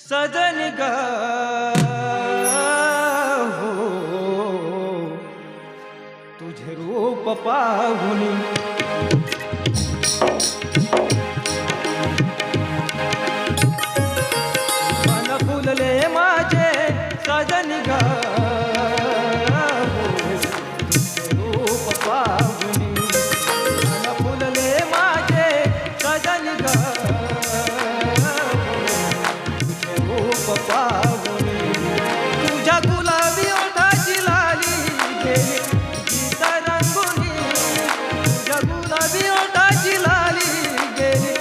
सजनी ग हो तुझे रूप पाहुनी मन फुलले माझे सजनी ग हो तुझे रूप पाहुनी मन फुलले माझे सजनी ग पाहुनी तुझ्या गुलाबी ओठाची लाली गेली गीत रंगुनी तुझ्या गुलाबी ओठाची लाली गेली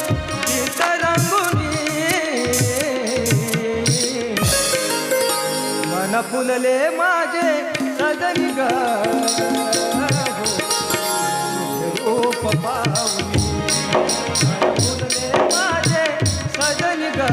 गीत रंगुनी मन फुलले माझे सजनी ग रूप पाहुनी मन फुलले माझे सजनी ग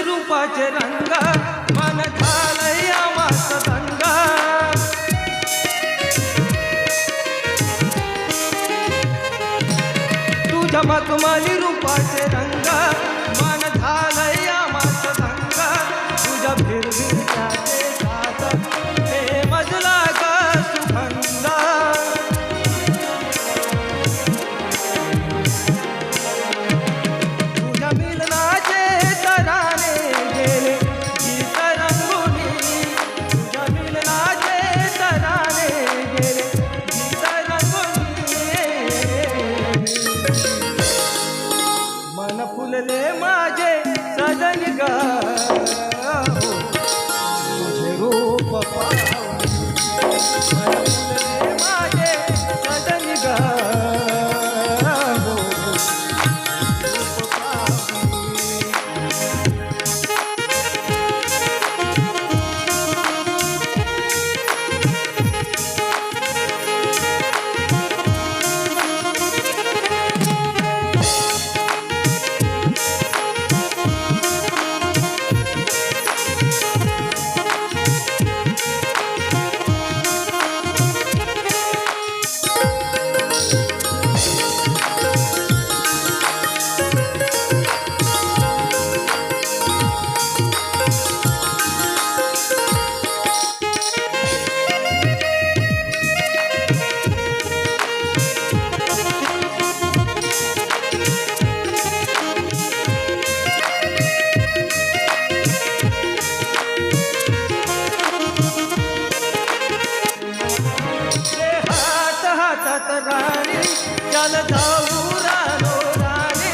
रूपाचे रंग मन झालंय आवाज दंग तुझ्या मखमली रूपाचे रंग मन झालंय आवाज दंग तुझ्या फिरविण्याचे साथ हे मजला ग सुगंध तुझ्या मिलनाचे मन फुलले माझे सजनी ग तुझे रूप पाहुनी मन फुलले माझे सजनी ग राणी चल जाऊ रानो राणी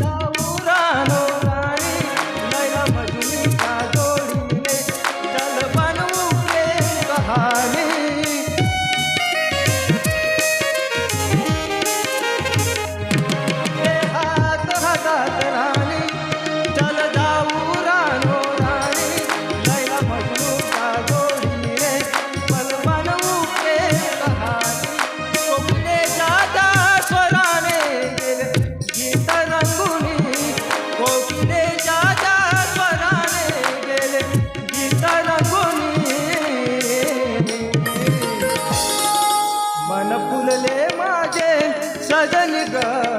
जाऊ रानो राणी लैला मजनूच्या जोडीने चल बनवू प्रेम कहाणी हात हातात राणी मन फुलले माझे सजनी ग